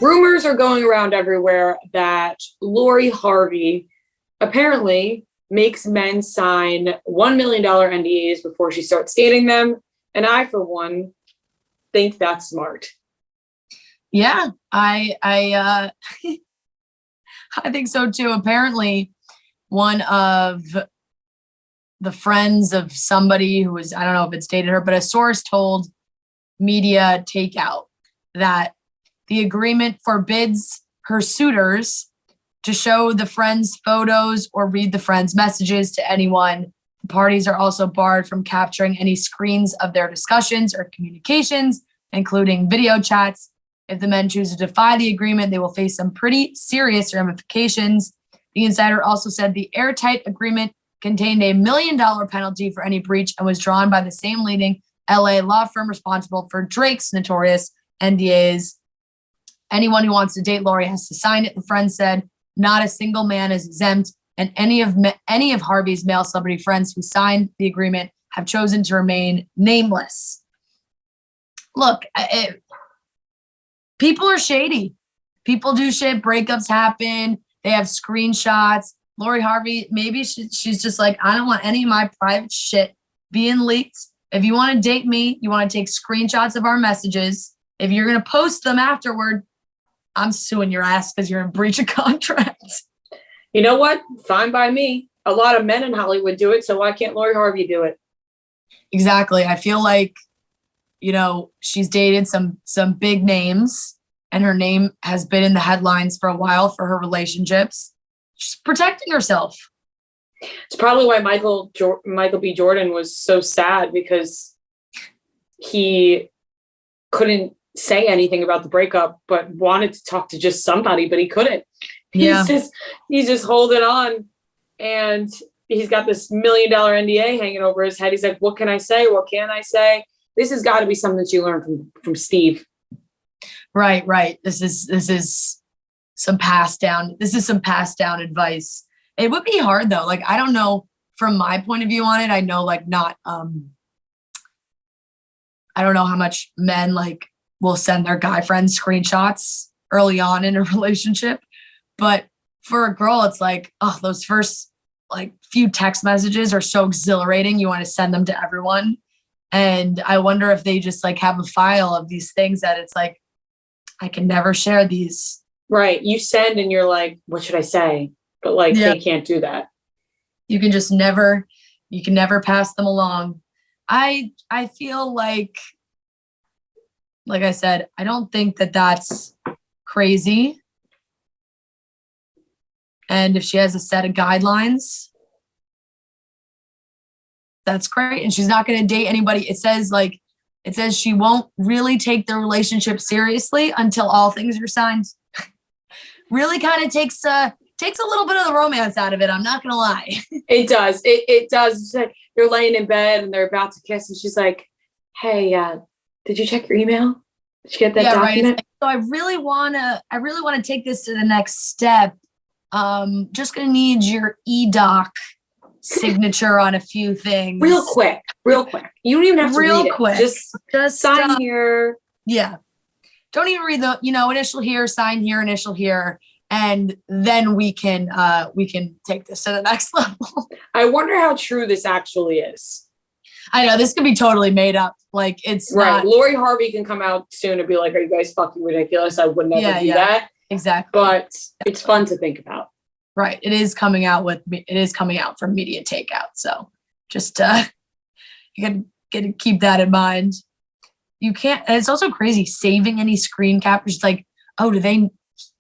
Rumors are going around everywhere that Lori Harvey apparently makes men sign $1 million NDAs before she starts dating them. And I, for one, think that's smart. Yeah, I I think so too. Apparently, one of the friends of somebody who was, I don't know if it's dated her, but a source told Media Takeout that the agreement forbids her suitors to show the friends' photos or read the friends' messages to anyone. The parties are also barred from capturing any screens of their discussions or communications, including video chats. If the men choose to defy the agreement, they will face some pretty serious ramifications. The insider also said the airtight agreement contained a $1 million penalty for any breach and was drawn by the same leading LA law firm responsible for Drake's notorious NDAs. Anyone who wants to date Lori has to sign it, the friend said. Not a single man is exempt, and any of Harvey's male celebrity friends who signed the agreement have chosen to remain nameless. Look, people are shady. People do shit. Breakups happen. They have screenshots. Lori Harvey, maybe she's just like, I don't want any of my private shit being leaked. If you want to date me, you want to take screenshots of our messages. If you're going to post them afterward, I'm suing your ass because you're in breach of contract. You know what? Fine by me. A lot of men in Hollywood do it, so why can't Lori Harvey do it? Exactly. I feel like, she's dated some big names, and her name has been in the headlines for a while for her relationships. She's protecting herself. It's probably why Michael B. Jordan was so sad, because he couldn't say anything about the breakup, but wanted to talk to just somebody, but he couldn't. He's just holding on, and he's got this $1 million NDA hanging over his head. He's like, what can I say? What can I say? This has got to be something that you learned from Steve. Right. This is some passed down advice. It would be hard though. Like, I don't know, from my point of view on it, I know I don't know how much men will send their guy friends screenshots early on in a relationship. But for a girl, it's like, oh, those first few text messages are so exhilarating. You want to send them to everyone. And I wonder if they just have a file of these things that it's like, I can never share these. Right. You send and you're like, what should I say? But they can't do that. You can just never pass them along. I feel like I said, I don't think that that's crazy. And if she has a set of guidelines, that's great. And she's not going to date anybody. It says she won't really take the relationship seriously until all things are signed. Really kind of takes a little bit of the romance out of it. I'm not going to lie. It does. It does. It's like you're laying in bed and they're about to kiss, and she's like, hey, did you check your email? Did you get that document? Right. So I really want to take this to the next step. Just going to need your e-doc signature on a few things. Real quick. You don't even have to read it. Quick. Just sign here. Yeah. Don't even read the, initial here, sign here, initial here. And then we can take this to the next level. I wonder how true this actually is. I know this could be totally made up. It's right. Lori Harvey can come out soon and be like, are you guys fucking ridiculous? I would never do that. Exactly. But it's fun to think about. Right. It is coming out from Media Takeout. So just you gotta keep that in mind. You can't, and it's also crazy saving any screen captures.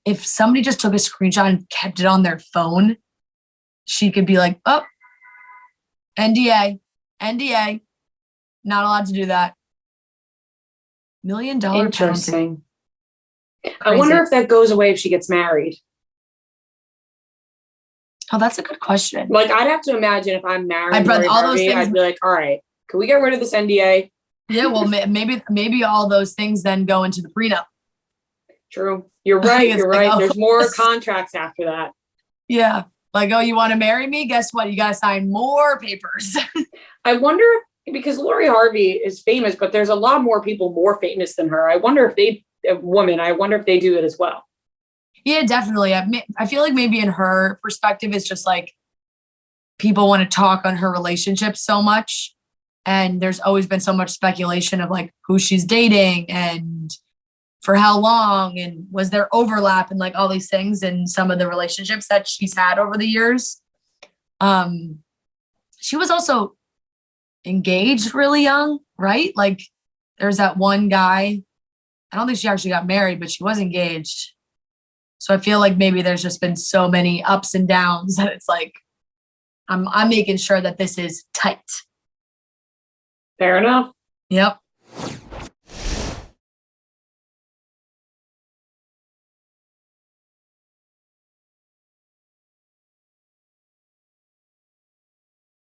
If somebody just took a screenshot and kept it on their phone, she could be like, oh, NDA, not allowed to do that. $1 million Interesting. I wonder if that goes away if she gets married. Oh, that's a good question. I'd have to imagine if I'm married, I'd be like, all right, can we get rid of this NDA? Yeah, well, maybe all those things then go into the prenup. True. You're right. There's more contracts after that. Yeah. You want to marry me? Guess what? You got to sign more papers. I wonder, because Lori Harvey is famous, but there's a lot more people more famous than her. I wonder if they woman. I wonder if they do it as well. Yeah, definitely. I feel like maybe in her perspective, it's just like people want to talk on her relationship so much. And there's always been so much speculation of like who she's dating and for how long, and was there overlap and like all these things in some of the relationships that she's had over the years. She was also engaged really young, right? Like there's that one guy. I don't think she actually got married, but she was engaged. So I feel like maybe there's just been so many ups and downs that it's like I'm making sure that this is tight. Fair enough. Yep.